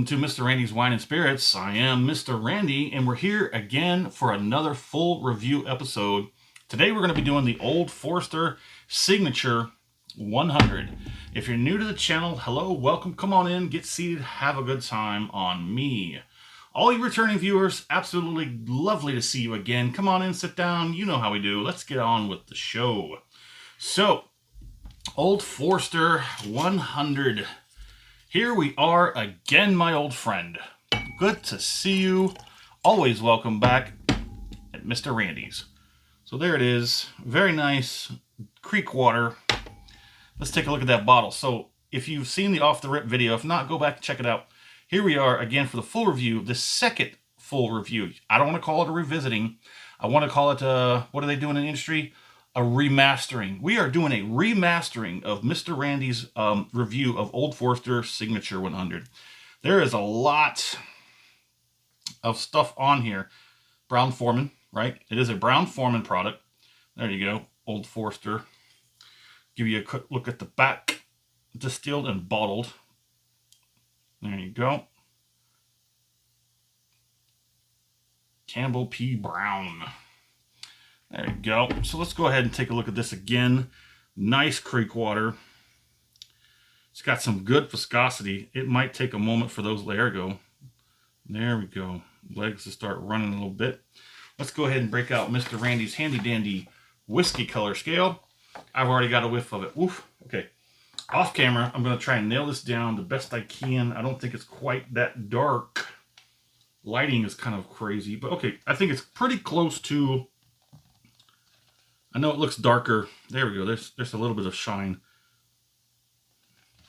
Welcome to Mr. Randy's Wine and Spirits. I am Mr. Randy, and we're here again for another full review episode. Today we're going to be doing the Old Forester Signature 100. If you're new to the channel, hello, welcome, come on in, get seated, have a good time on me. All you returning viewers, absolutely lovely to see you again. Come on in, sit down, you know how we do. Let's get on with the show. So, Old Forester 100. Here we are again, my old friend. Good to see you. Always welcome back at Mr. Randy's. So there it is. Very nice creek water. Let's take a look at that bottle. So if you've seen the off the rip video, if not, go back and check it out. Here we are again for the full review, the second full review. I don't want to call it a revisiting. I want to call it, what are they doing in the industry? A remastering. We are doing a remastering of Mr. Randy's review of Old Forester Signature 100. There is a lot of stuff on here. Brown-Forman, right? It is a Brown-Forman product. There you go, Old Forester. Give you a quick look at the back. Distilled and bottled. There you go. Campbell P. Brown. There you go. So let's go ahead and take a look at this again. Nice creek water. It's got some good viscosity. It might take a moment for those, there we go. There we go. Legs to start running a little bit. Let's go ahead and break out Mr. Randy's handy dandy whiskey color scale. I've already got a whiff of it. Woof. Okay. Off camera, I'm going to try and nail this down the best I can. I don't think it's quite that dark. Lighting is kind of crazy, but okay. I think it's pretty close to... I know it looks darker. There we go. There's a little bit of shine.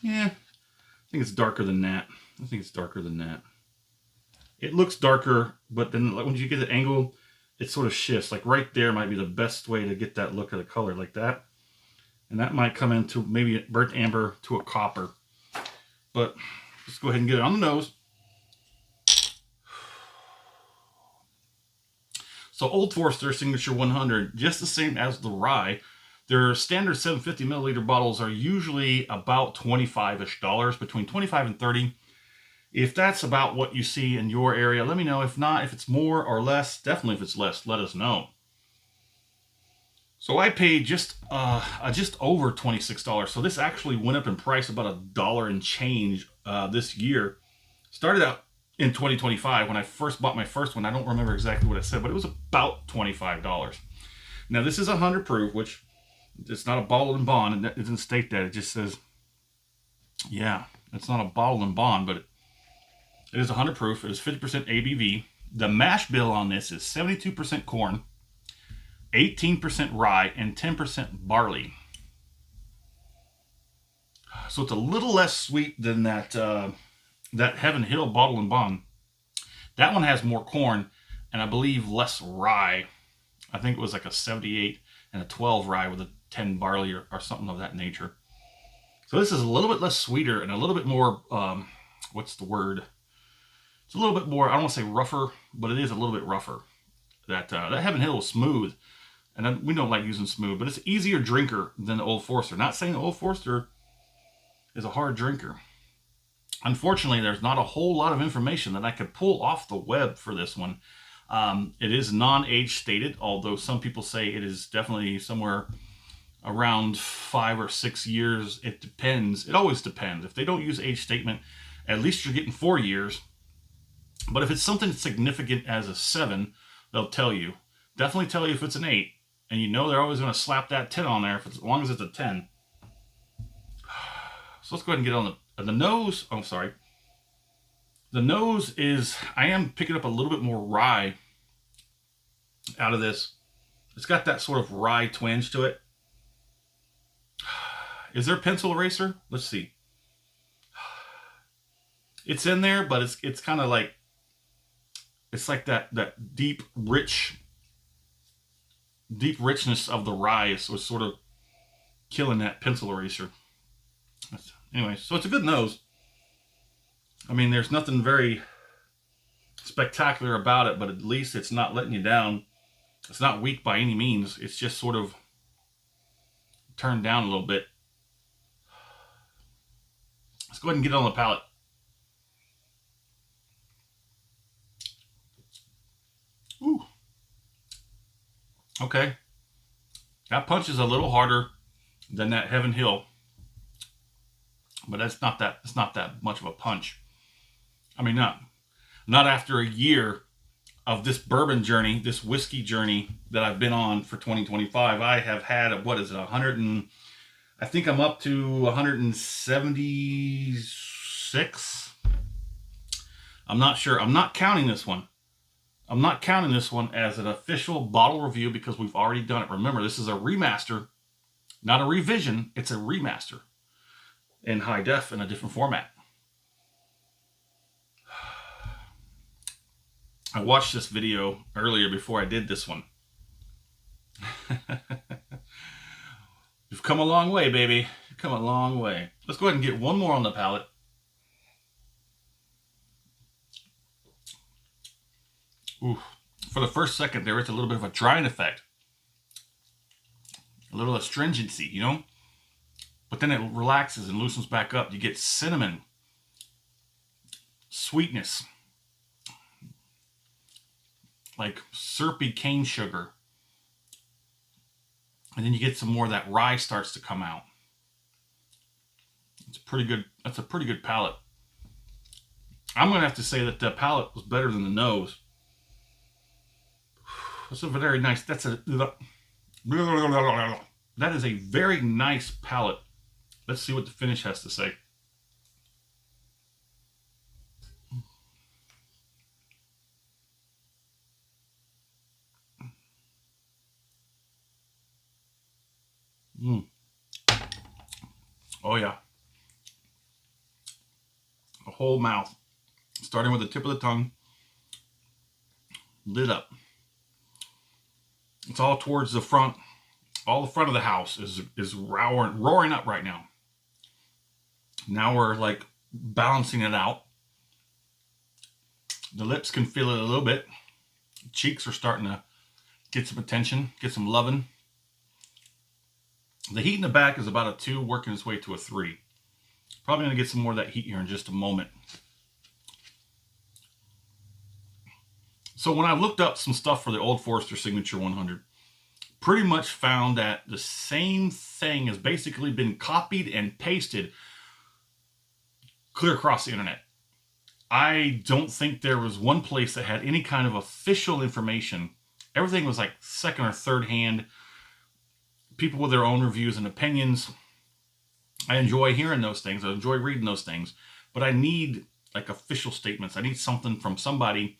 Yeah, I think it's darker than that. I think it's darker than that. It looks darker, but then when you get the angle, it sort of shifts. Like right there might be the best way to get that look of the color like that. And that might come into maybe a burnt amber to a copper. But let's go ahead and get it on the nose. So Old Forester Signature 100, just the same as the rye. Their standard 750 milliliter bottles are usually about $25-ish, between 25 and 30. If that's about what you see in your area, let me know. If not, if it's more or less, definitely if it's less, let us know. So I paid just over $26. So this actually went up in price about $1 and change this year. Started out in 2025 when I first bought my first one. I don't remember exactly what it said, but it was about $25. Now this is 100 proof, which it's not a bottled and bond, and it doesn't state that. It just says, yeah, it's not a bottled and bond, but it is 100 proof. It is 50% ABV. The mash bill on this is 72% corn, 18% rye, and 10% barley. So it's a little less sweet than that that Heaven Hill Bottle and Bond. That one has more corn and I believe less rye. I think it was like a 78 and a 12 rye with a 10 barley or something of that nature. So this is a little bit less sweeter and a little bit more, what's the word? It's a little bit more, I don't want to say rougher, but it is a little bit rougher. That Heaven Hill is smooth, and we don't like using smooth, but it's an easier drinker than the Old Forester. Not saying the Old Forester is a hard drinker. Unfortunately, there's not a whole lot of information that I could pull off the web for this one. It is non-age stated, although some people say it is definitely somewhere around 5 or 6 years. It depends. It always depends. If they don't use age statement, at least you're getting 4 years. But if it's something significant as a 7, they'll tell you. Definitely tell you if it's an 8. And you know they're always going to slap that 10 on there as long as it's a 10. So let's go ahead and get on the nose. Oh, sorry. The nose is, I am picking up a little bit more rye out of this. It's got that sort of rye twinge to it. Is there a pencil eraser? Let's see. It's in there, but it's kind of like, it's like that deep richness of the rye was sort of killing that pencil eraser. Anyway, so it's a good nose. I mean, there's nothing very spectacular about it, but at least it's not letting you down. It's not weak by any means. It's just sort of turned down a little bit. Let's go ahead and get it on the palate. Okay. That punch is a little harder than that Heaven Hill, but it's not that much of a punch. I mean, not after a year of this bourbon journey, this whiskey journey that I've been on for 2025. I have had, what is it, 100 and I think I'm up to 176. I'm not sure. I'm not counting this one. I'm not counting this one as an official bottle review because we've already done it. Remember, this is a remaster, not a revision. It's a remaster in high def in a different format. I watched this video earlier before I did this one. You've come a long way, baby. You've come a long way. Let's go ahead and get one more on the palate. Ooh. For the first second, there is a little bit of a drying effect. A little astringency, you know? But then it relaxes and loosens back up. You get cinnamon, sweetness, like syrupy cane sugar. And then you get some more of that rye starts to come out. It's pretty good. That's a pretty good palate. I'm going to have to say that the palate was better than the nose. That's a very nice, that is a very nice palate. Let's see what the finish has to say. Oh yeah. The whole mouth, starting with the tip of the tongue, lit up. It's all towards the front. All the front of the house is roaring up right now. Now we're like balancing it out. The lips can feel it a little bit. The cheeks are starting to get some attention, get some loving. The heat in the back is about a 2, working its way to a 3. Probably going to get some more of that heat here in just a moment. So when I looked up some stuff for the Old Forester Signature 100, pretty much found that the same thing has basically been copied and pasted clear across the internet. I don't think there was one place that had any kind of official information. Everything was like second or third hand. People with their own reviews and opinions. I enjoy hearing those things. I enjoy reading those things. But I need like official statements. I need something from somebody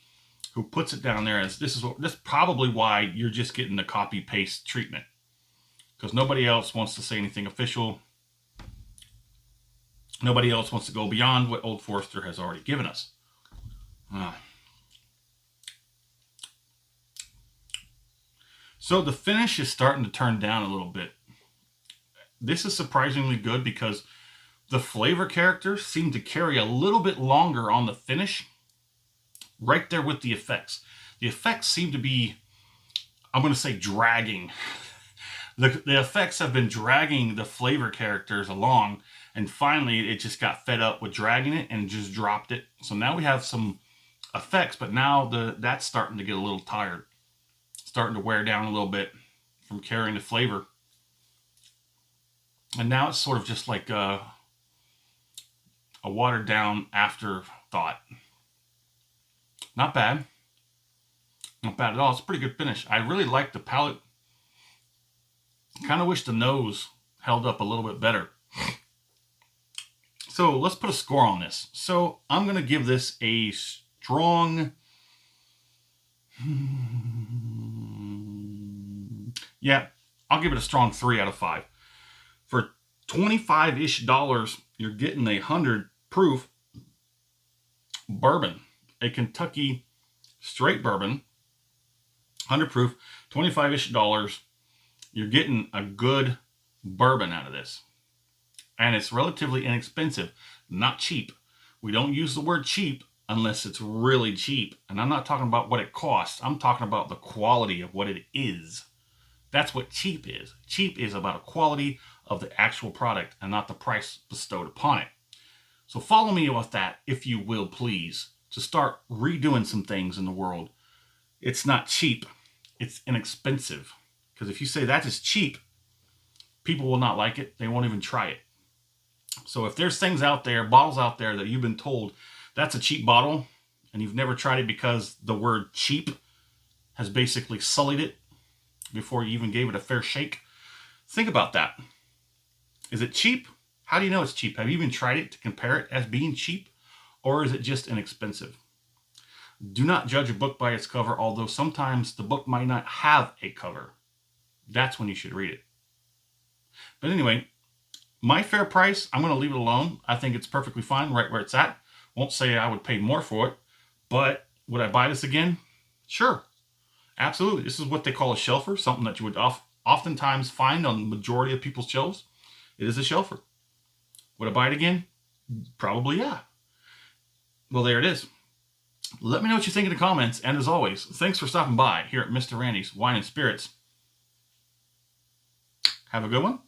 who puts it down there as this is probably why you're just getting the copy paste treatment, because nobody else wants to say anything official. Nobody else wants to go beyond what Old Forester has already given us. So the finish is starting to turn down a little bit. This is surprisingly good because the flavor characters seem to carry a little bit longer on the finish. Right there with the effects. The effects seem to be, I'm going to say, dragging. The effects have been dragging the flavor characters along, and finally it just got fed up with dragging it and just dropped it. So now we have some effects, but now that's starting to get a little tired. Starting to wear down a little bit from carrying the flavor. And now it's sort of just like a watered down afterthought. Not bad. Not bad at all. It's a pretty good finish. I really like the palate. Kind of wish the nose held up a little bit better. So let's put a score on this. So I'm going to give this a strong... Yeah, I'll give it a strong 3 out of 5. For $25-ish, you're getting a 100 proof bourbon. A Kentucky straight bourbon, 100 proof, $25-ish. You're getting a good bourbon out of this. And it's relatively inexpensive, not cheap. We don't use the word cheap unless it's really cheap. And I'm not talking about what it costs. I'm talking about the quality of what it is. That's what cheap is. Cheap is about the quality of the actual product and not the price bestowed upon it. So follow me with that, if you will, please, to start redoing some things in the world. It's not cheap. It's inexpensive. Because if you say that is cheap, people will not like it. They won't even try it. So if there's things out there, bottles out there that you've been told that's a cheap bottle, and you've never tried it because the word cheap has basically sullied it before you even gave it a fair shake, think about that. Is it cheap? How do you know it's cheap? Have you even tried it to compare it as being cheap? Or is it just inexpensive? Do not judge a book by its cover, although sometimes the book might not have a cover. That's when you should read it. But anyway, my fair price, I'm going to leave it alone. I think it's perfectly fine right where it's at. Won't say I would pay more for it, but would I buy this again? Sure. Absolutely. This is what they call a shelfer, something that you would oftentimes find on the majority of people's shelves. It is a shelfer. Would I buy it again? Probably, yeah. Well, there it is. Let me know what you think in the comments, and as always, thanks for stopping by here at Mr. Randy's Wine and Spirits. Have a good one.